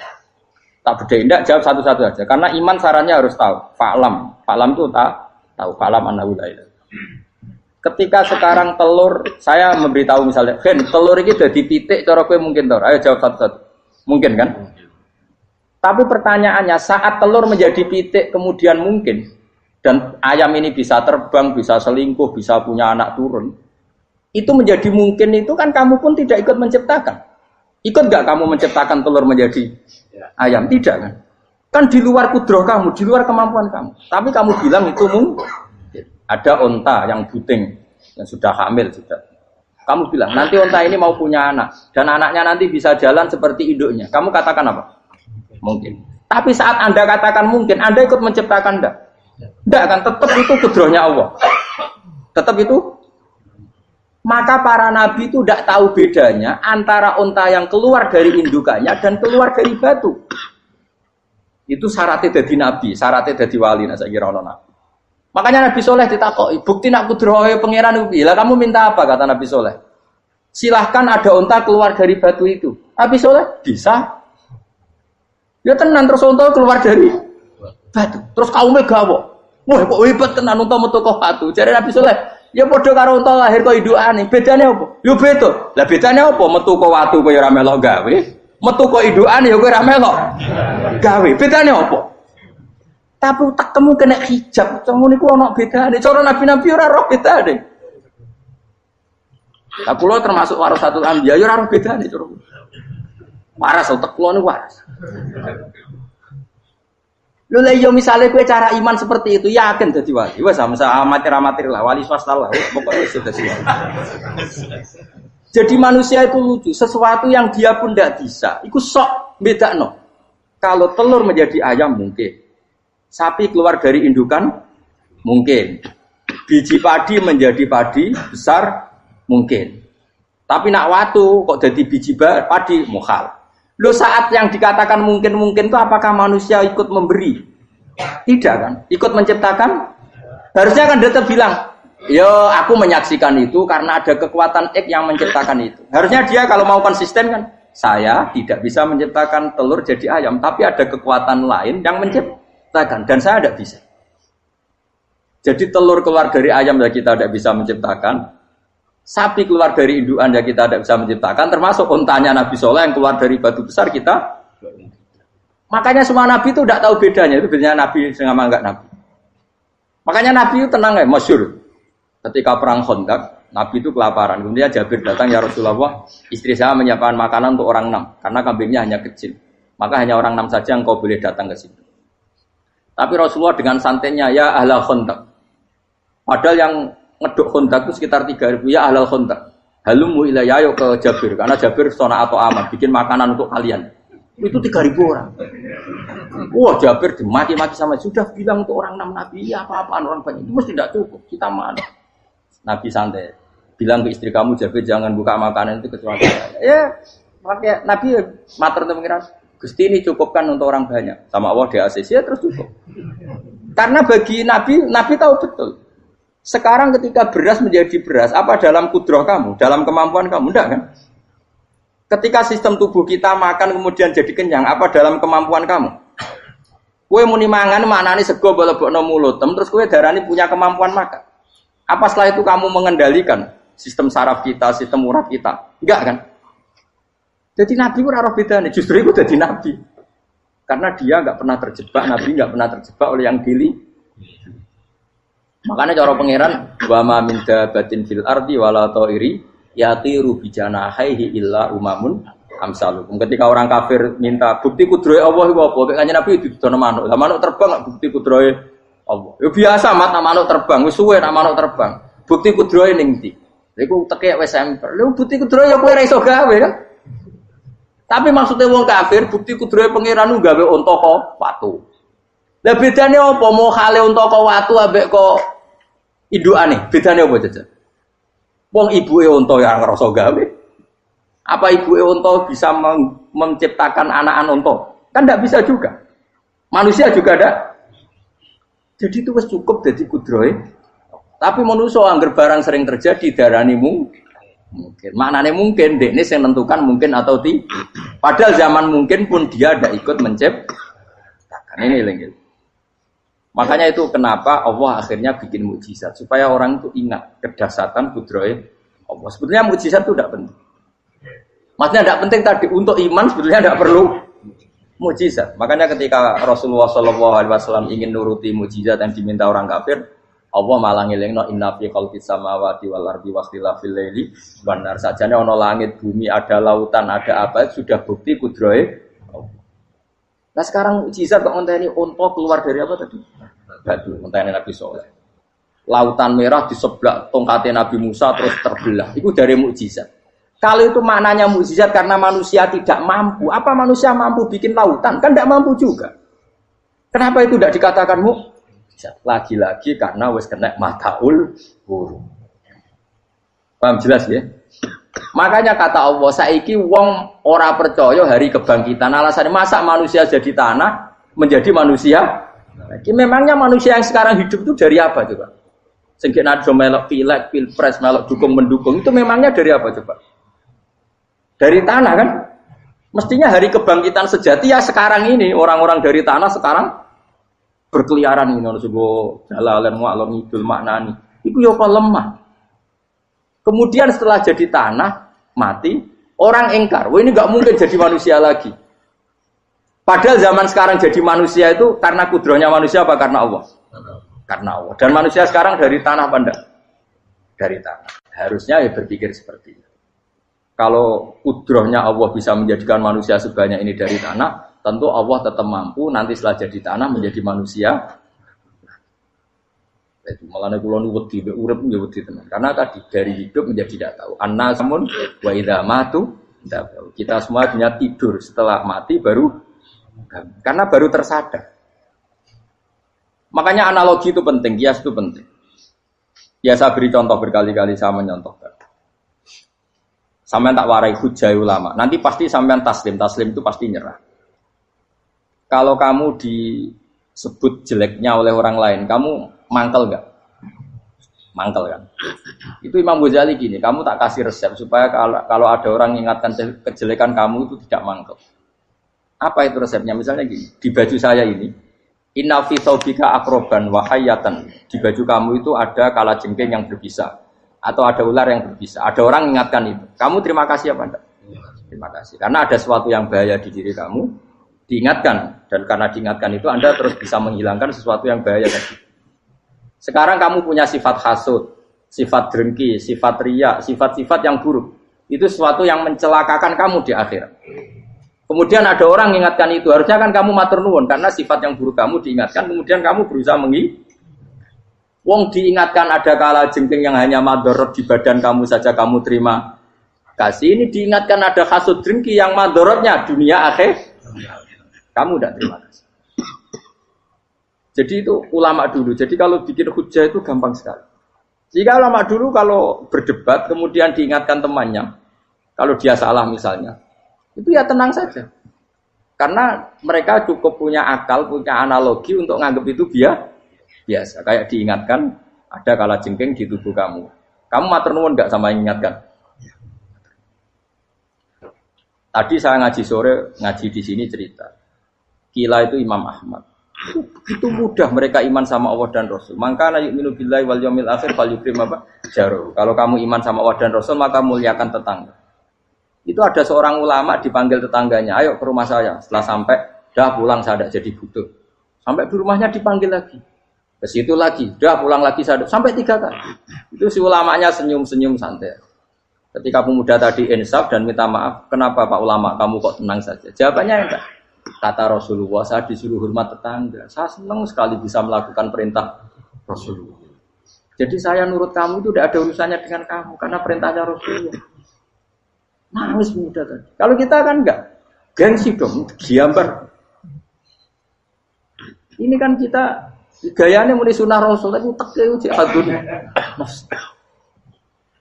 Tak beda, tidak jawab satu-satu aja, karena iman sarannya harus tahu. Fa'lam itu tahu. Fa'lam annahu la ilaha. Ketika sekarang telur, saya memberitahu misalnya, Ken, telur ini sudah dipitik, cara kowe mungkin tor. Ayo jawab satu-satu. Mungkin kan? Tapi pertanyaannya, saat telur menjadi pitik kemudian mungkin, dan ayam ini bisa terbang, bisa selingkuh, bisa punya anak turun, itu menjadi mungkin itu kan kamu pun tidak ikut menciptakan. Ikut gak kamu menciptakan telur menjadi ayam? Tidak kan? Kan di luar kudroh kamu, di luar kemampuan kamu. Tapi kamu bilang itu mungkin. Ada onta yang buting, yang sudah hamil sudah. Kamu bilang, nanti onta ini mau punya anak. Dan anaknya nanti bisa jalan seperti induknya. Kamu katakan apa? Mungkin. Tapi saat Anda katakan mungkin, Anda ikut menciptakan enggak? Enggak kan, tetap itu kudrohnya Allah. Tetap itu. Maka para nabi itu tidak tahu bedanya antara onta yang keluar dari indukannya dan keluar dari batu. Itu syaratnya jadi nabi, syaratnya jadi wali. Nah, saya kira nabi. Makanya Nabi Soleh ditakoki, bukti nak kudrohe pangeran ubi. Lah kamu minta apa kata Nabi Soleh? Silahkan ada unta keluar dari batu itu. Nabi Soleh bisa. Ya tenan terus unta keluar dari batu. Terus kaumnya gawo. Wah kok hebat tenan unta metu kok batu. Jare Nabi Soleh, ya padha karo unta lahir kok indukane. Bedane apa? Ya beda. Lah bedane apa? Metu kok watu kok ya ora melok gawe. Metu kok indukane ya kowe ora melok gawe. Bedane apa? Tapi tak temu kena hijab, cuma niku ana bedane. Cara nabi-nabi ora roh bedane. Lah kula termasuk warasatul anbiya ya ora roh bedane cara. Waras utek kula niku waras. Lho lha yo misale kowe cara iman seperti itu yakin dadi wali. Wes sama amatir-amatir lah wali swasta lah. Pokoke wis dadi wali. Jadi manusia itu lucu, sesuatu yang dia pun tidak bisa. Iku sok bedakno. Kalau telur menjadi ayam mungkin. Sapi keluar dari indukan mungkin, biji padi menjadi padi besar mungkin, tapi nak watu kok jadi biji padi mukhal. Lo saat yang dikatakan mungkin itu apakah manusia ikut memberi? Tidak kan? Ikut menciptakan? Harusnya kan dia bilang, yo aku menyaksikan itu karena ada kekuatan X yang menciptakan itu. Harusnya dia kalau mau konsisten kan, saya tidak bisa menciptakan telur jadi ayam, tapi ada kekuatan lain yang menciptakan. Dan saya tidak bisa. Jadi telur keluar dari ayam ya kita tidak bisa menciptakan. Sapi keluar dari indukan ya kita tidak bisa menciptakan. Termasuk untanya Nabi Soleh yang keluar dari batu besar kita. Makanya semua Nabi itu tidak tahu bedanya. Itu bedanya Nabi sama enggak Nabi. Makanya Nabi itu tenang ya, masyhur. Ketika perang Khandaq, Nabi itu kelaparan. Kemudian Jabir datang, ya Rasulullah, istri saya menyiapkan makanan untuk orang 6. Karena kambingnya hanya kecil. Maka hanya orang 6 saja yang kau boleh datang ke sini. Tapi Rasulullah dengan santainya, ya ahlal Khandaq. Padahal yang ngeduk Khandaq itu sekitar 3.000, ya ahlal Khandaq. Halumu ilayya ayo ke Jabir, karena Jabir sona atau aman, bikin makanan untuk kalian. Itu 3.000 orang. Wah Jabir dimaki-maki sama, sudah bilang untuk orang 6 Nabi, ya apa-apaan orang banyak. Itu mesti tidak cukup, kita mana. Nabi santai, bilang ke istri kamu, Jabir jangan buka makanan itu kecuali ya, pakai Nabi matur untuk pengiran. Gusti ini cukupkan untuk orang banyak. Sama Allah di ACC ya terus cukup. Karena bagi Nabi tahu betul. Sekarang ketika beras menjadi beras, apa dalam kudroh kamu? Dalam kemampuan kamu? Enggak kan? Ketika sistem tubuh kita makan kemudian jadi kenyang, apa dalam kemampuan kamu? Kue muni mangan maknane sego bolebokno mulut, terus kue darani punya kemampuan makan. Apa setelah itu kamu mengendalikan sistem saraf kita, sistem urat kita? Enggak kan? Jadi Nabi itu ora bedane, justru itu jadi Nabi. Karena dia enggak pernah terjebak, Nabi enggak pernah terjebak oleh yang Makanya cara pangeran wa ma min dabatin fil ardi wala ta'iri yatiru bijanahihi illa umamun amsalukum. Ketika orang kafir minta bukti kudrohe Allah iku apa? Kanjeng Nabi didono manuk. Lah manuk terbang bukti kudrohe Allah. Ya biasa mat manuk terbang, wis suwe nak manuk terbang. Bukti kudrohe ning ndi? Iku tekek wis semper. Lha bukti kudrohe ya kowe ora iso gawe kan? Tapi maksudnya wong kafir bukti kudrohe pangeran gawe unta kok watu. Lah bedane apa? Mau khale unta kok watu ambek kok indukane? Bedane apa jajan? Wong ibuke unta ya ngrasa gawe. Apa ibuke unta bisa menciptakan anak-anak unta? Kan tidak bisa juga. Manusia juga ada. Jadi itu wis cukup dadi kudrohe. Tapi manusia angger barang sering terjadi darani mungkin. Maknane mungkin dekne sing nentukan mungkin atau tidak. Padahal zaman mungkin pun dia ada ikut menciptakan. Ini lagi. Makanya itu kenapa Allah akhirnya bikin mukjizat supaya orang itu ingat kedahsyatan kudrohe Allah. Sebetulnya mukjizat itu tidak penting. Maksudnya tidak penting tadi untuk iman sebetulnya tidak perlu mukjizat. Makanya ketika Rasulullah SAW ingin nuruti mukjizat yang diminta orang kafir, Allah malah ngelingno inna fi khalqis samawati wal ardi wakhtilafil laili wan nar. Sajane ana langit, bumi, ada lautan, ada apa sudah bukti kudrohe Allah. Nah sekarang mukjizat kok ngenteni unta keluar dari apa tadi? Batu, ngenteni Nabi Saleh. Lautan merah di sebelah tongkatnya Nabi Musa terus terbelah. Itu dari mukjizat. Kalau itu maknanya mukjizat karena manusia tidak mampu. Apa manusia mampu bikin lautan? Kan tidak mampu juga. Kenapa itu tidak dikatakan mukjizat? Lagi-lagi karena wis kena mataul huruf. Paham jelas ya? Makanya kata Allah, saiki wong ora percaya hari kebangkitan. Alasannya masa manusia jadi tanah menjadi manusia? Memangnya manusia yang sekarang hidup itu dari apa coba? Sehingga nado melok pilek, pilpres, melok dukung mendukung itu memangnya dari apa coba? Dari tanah kan? Mestinya hari kebangkitan sejati ya sekarang ini orang-orang dari tanah sekarang berkeliaran ini harus go jalalan mu'allam idul maknani. Itu ya kok lemah. Kemudian setelah jadi tanah mati orang engkar, wah ini nggak mungkin jadi manusia lagi. Padahal zaman sekarang jadi manusia itu karena kudrohnya manusia apa karena Allah? Karena Allah. Dan manusia sekarang dari tanah apa enggak? Dari tanah. Harusnya ya berpikir seperti itu. Kalau kudrohnya Allah bisa menjadikan manusia sebanyak ini dari tanah, tentu Allah tetap mampu nanti setelah jadi tanah menjadi manusia. Itu malah nek kula nuwun di urip ya wedi tenan. Karena tadi dari hidup menjadi tidak tahu. Annasamun wa idza matu kita semua dunia tidur setelah mati baru karena baru tersadar. Makanya analogi itu penting, kias itu penting. Ya saya beri contoh berkali-kali saya menyontohkan. Sampean tak warai hujah ulama. Nanti pasti sampean taslim itu pasti nyerah. Kalau kamu disebut jeleknya oleh orang lain, kamu mangkel enggak? Mangkel kan? Itu Imam Ghazali gini, kamu tak kasih resep supaya kalau ada orang mengingatkan kejelekan kamu itu tidak mangkel. Apa itu resepnya? Misalnya gini, di baju saya ini, inna fi thawbika akroban wa hayatan. Di baju kamu itu ada kalajengking yang berbisa atau ada ular yang berbisa. Ada orang mengingatkan itu. Kamu terima kasih apa enggak? Terima kasih. Karena ada sesuatu yang bahaya di diri kamu, diingatkan. Dan karena diingatkan itu Anda terus bisa menghilangkan sesuatu yang bahaya tadi. Sekarang kamu punya sifat hasud, sifat dengki, sifat riya, sifat-sifat yang buruk. Itu sesuatu yang mencelakakan kamu di akhirat. Kemudian ada orang mengingatkan itu. Harusnya kan kamu matur nuwun karena sifat yang buruk kamu diingatkan. Kemudian kamu berusaha Wong diingatkan ada kalajengking yang hanya madorot di badan kamu saja kamu terima kasih. Ini diingatkan ada hasud dengki yang madorotnya dunia akhir. Kamu tidak terima kasih. Jadi itu ulama dulu. Jadi kalau bikin hujah itu gampang sekali. Jika ulama dulu kalau berdebat kemudian diingatkan temannya, kalau dia salah misalnya, itu ya tenang saja. Karena mereka cukup punya akal, punya analogi untuk nganggap itu biasa. Kayak diingatkan ada kalajengking di tubuh kamu. Kamu matur nuwun enggak sama ingatkan? Tadi saya ngaji sore, ngaji di sini cerita. Kila itu Imam Ahmad. Itu mudah mereka iman sama Allah dan Rasul. Maka la yu'minu billahi wal yaumil akhir falyukrim apa? Jaruh. Kalau kamu iman sama Allah dan Rasul maka muliakan tetangga. Itu ada seorang ulama dipanggil tetangganya, ayo ke rumah saya. Setelah sampai, dah pulang saya tidak jadi butuh. Sampai di rumahnya dipanggil lagi. Ke situ lagi, udah pulang lagi sampai 3 kali. Itu si ulamanya senyum-senyum santai. Ketika pemuda tadi insaf dan minta maaf, kenapa Pak Ulama kamu kok tenang saja? Jawabannya enggak. Kata Rasulullah, saya disuruh hormat tetangga. Saya senang sekali bisa melakukan perintah Rasulullah. Jadi saya nurut kamu itu tidak ada urusannya dengan kamu karena perintahnya Rasulullah. Nangis pemuda tadi. Kalau kita kan enggak, gengsi dong, diambar. Ini kan kita gayanya mulai sunnah Rasul, tapi uteknya jihadun.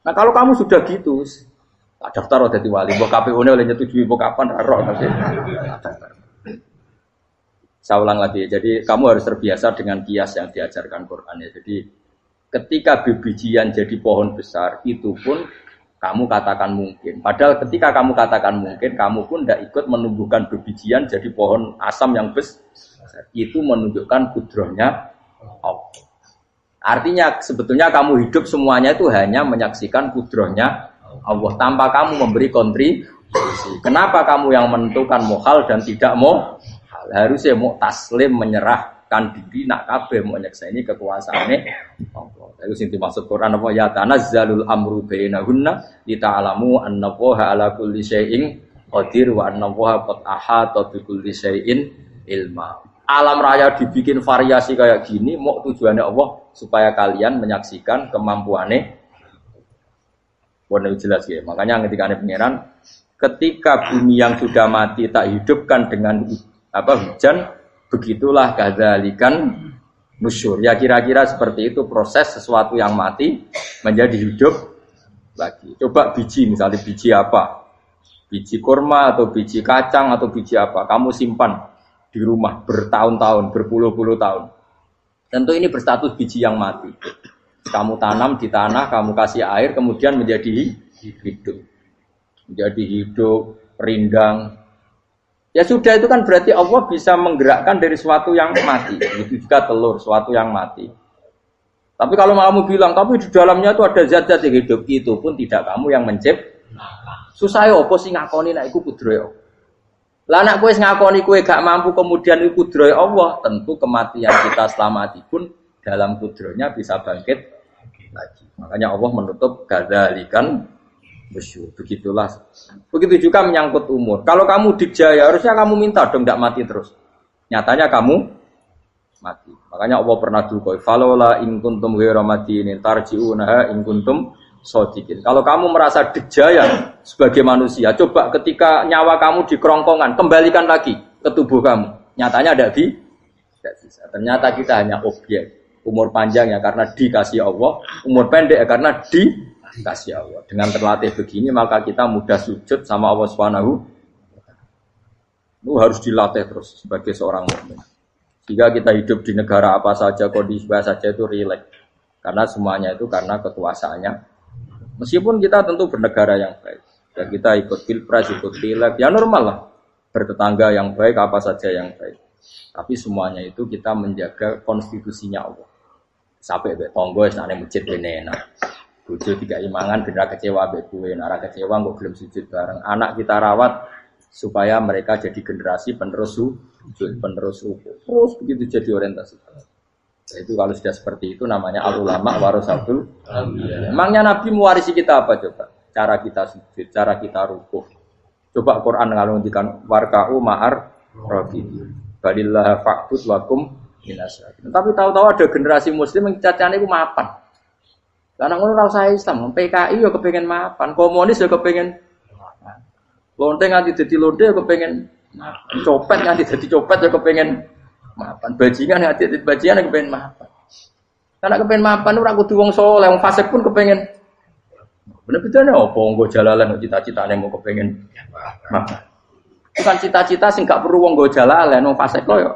Nah kalau kamu sudah gitu, tak daftar udah di wali, mbok KPU-nya oleh nyetujui mbok kapan roh nanti. Saya ulang lagi, jadi kamu harus terbiasa dengan kias yang diajarkan Quran ya. Jadi ketika bibijian jadi pohon besar, itu pun kamu katakan mungkin. Padahal ketika kamu katakan mungkin, kamu pun tidak ikut menumbuhkan bibijian jadi pohon asam yang besar. Itu menunjukkan kudrohnya Allah. Artinya sebetulnya kamu hidup semuanya itu hanya menyaksikan kudrohnya Allah tanpa kamu memberi kontribusi. Kenapa kamu yang menentukan mohal dan tidak mohal? Harusnya mau taslim menyerahkan diri nak kabeh mau nyekseni kekuasaane Allah. Itu sing dimaksud Quran apa ya tanazzalul amru bainahunna lita'lamu annallaha ala kulli syai'in qadir wa annallaha qad ahata bi kulli syai'in ilma. Alam raya dibikin variasi kayak gini mau tujuannya Allah supaya kalian menyaksikan kemampuannya. Warna jelas ya. Makanya ketika ada pangeran, ketika bumi yang sudah mati tak hidupkan dengan hujan, begitulah kadzalikan nusyur. Ya kira-kira seperti itu proses sesuatu yang mati menjadi hidup lagi. Coba biji, misalnya biji apa? Biji kurma atau biji kacang atau biji apa? Kamu simpan di rumah bertahun-tahun, berpuluh-puluh tahun. Tentu ini berstatus biji yang mati. Kamu tanam di tanah, kamu kasih air, kemudian menjadi hidup. Menjadi hidup, rindang. Ya sudah, itu kan berarti Allah bisa menggerakkan dari sesuatu yang mati. Itu juga telur, sesuatu yang mati. Tapi kalau kamu bilang, tapi di dalamnya itu ada zat-zat yang hidup, itu pun tidak kamu yang menciptakan. Susah ya, apa sih ngakoni nak iku kudrohe. Lah anak kowe ngakoni kowe gak mampu kemudian iku kudrohe Allah, tentu kematian kita setelah mati pun dalam kudrohnya bisa bangkit lagi. Makanya Allah menutup gadzalikan nusyur. Begitulah. Begitu juga menyangkut umur. Kalau kamu dijaya harusnya kamu minta dong tidak mati terus. Nyatanya kamu mati. Makanya Allah pernah dukoi falola in kuntum ghairu madinin tarji'unaha in kuntum shodiqin. Kalau kamu merasa dijaya sebagai manusia, coba ketika nyawa kamu di kerongkongan, kembalikan lagi ke tubuh kamu. Nyatanya tidak bisa. Ternyata kita hanya objek. Umur panjang ya karena dikasih Allah, umur pendek ya karena dikasih Allah. Dengan terlatih begini maka kita mudah sujud sama Allah Subhanahu. Itu harus dilatih terus sebagai seorang mukmin. Jika kita hidup di negara apa saja, kondisi apa saja itu rileks. Karena semuanya itu karena kekuasaannya. Meskipun kita tentu bernegara yang baik. Dan kita ikut pilpres, ikut pileg, ya normal lah. Bertetangga yang baik, apa saja yang baik. Tapi semuanya itu kita menjaga konstitusinya Allah. Sampai tonggo istana masjid ini enak. Bojo tiga imangan benar kecewa mbek kowe, nek kecewa kok belum sujud bareng. Anak kita rawat supaya mereka jadi generasi penerus sujud, penerus rukuk. Terus begitu jadi orientasi. Nah, itu kalau sudah seperti itu namanya al-ulama warasatul anbiya. Emangnya Nabi mewarisi kita apa coba? Cara kita sujud, cara kita rukuk. Coba Quran kalau ngendikan warka'u ma'ar rafiqin. Balillah fa'bud wakum minasyakirin. Tapi tahu-tahu ada generasi muslim yang cacane iku mapan. Karena ngono ora usah Islam, PKI ya kepengin mapan, komunis ya kepengin mapan. Lonte nganti dadi lonte ya kepengin mapan. Copet nganti dadi copet ya kepengin mapan. Bajingan nganti dadi bajingan ya kepengin mapan. Karena kepengin mapan ora kudu wong saleh, wong fasik pun kepengin. Bener bedane opo nggo jalalan cita-citane mau kepengin mapan. Bukan cita-cita sing gak perlu wong nggo jalalan, wong fasik kok ya.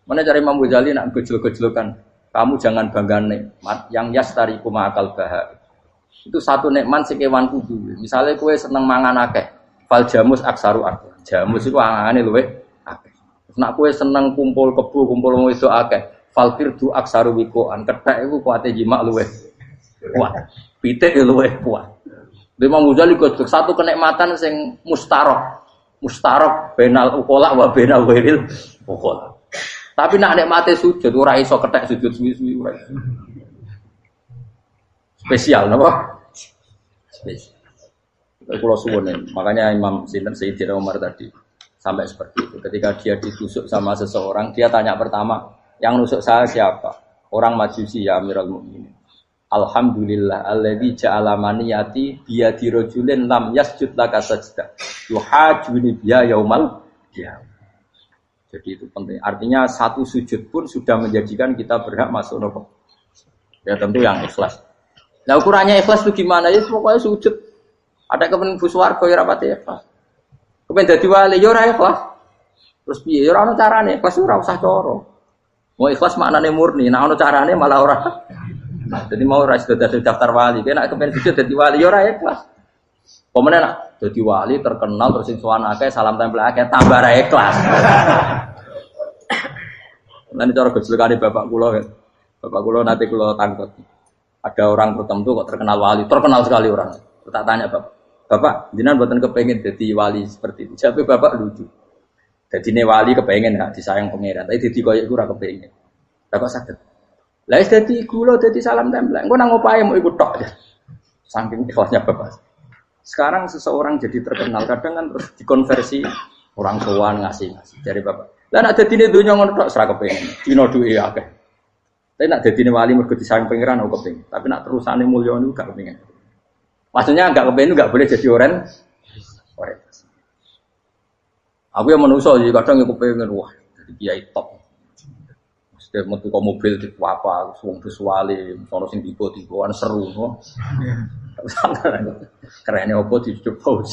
Mana cari Imam Ghazali nak gejol-gejolokan. Kamu jangan bangga nikmat yang yastariku ma'akal baha. Itu satu nikmat sing kewan kudu. Misalnya kowe seneng mangan akeh, fal jamus aksaru akeh. Jamus iku angane luwih akeh. Nek kowe seneng kumpul kebo, kumpul wedok akeh, fal firdu aksaru wikoan. Kethek iku kuwate jimak luwih kuat. Pitik luwih kuat. Imam Ghazali kok satu kenikmatan sing mustarok. Mustarok benal ukola wa benal wiril ukola. Tapi nak mati sujud ora iso kethek sujud suwi-suwi ora. Spesial napa? Spesial. Kalau suwun, makanya Imam Sayyidina Umar tadi sampai seperti itu. Ketika dia ditusuk sama seseorang, dia tanya pertama, yang nusuk saya siapa? Orang Majusi ya Amirul Mukminin. Alhamdulillah alladzi ja'ala maniyati biyadi rajulin lam yasjud laka sajdah. Yuhajuni biya yaumal qiyamah. Jadi itu penting. Artinya satu sujud pun sudah menjadikan kita berhak masuk neraka. Ya tentu yang ikhlas. Nah ukurannya ikhlas itu gimana? Ya pokoknya sujud. Ada kepen buswarga ya rapati ikhlas. Kepen dadi wali ya ora ikhlas. Terus piye? Ya ora ono carane, ikhlas ora usah cara. Mau ikhlas maknane murni, nek ono carane malah ora. Jadi mau ora sudah daftar wali, nek kepen sujud dadi wali ya ora ikhlas. Pemene nak dadi wali terkenal terus sing sowan akeh salam tempel akeh tambah ra ikhlas. Lan cara gejolakane bapak kula kan. Bapak kula nate kula tangkut. Ada orang tertentu kok terkenal wali, terkenal sekali orang. Tak tanya Bapak, jenengan mboten kepengin dadi wali seperti itu. Jawabe Bapak lucu. Dadine wali kepengin gak disayang pangeran, tapi dadi koyo iku ora kepengin. Lah kok saged. Lah wis dadi kula dadi salam tempel. Engko nang opahe mau ikut tok. Saking ikhlasnya Bapak. Sekarang seseorang jadi terkenal kadang kan terus dikonversi orang tuan ngasih. Dari Bapak. Lah nek dadine donya ngono tok ora kepengin. Dino duwe akeh. Tapi nak dadine wali mergo disayang pangeran aku kepengin. Tapi nak terusane mulya niku gak kepengin. Maksudnya enggak kepengen enggak boleh jadi orang. Aku yang manusia jadi kadang yang kepengen wah jadi kiai top. Setiap metu ke mobil di apa, suang visuali, sono sing tiba-tiba seru, no. Kerennya apa di coba.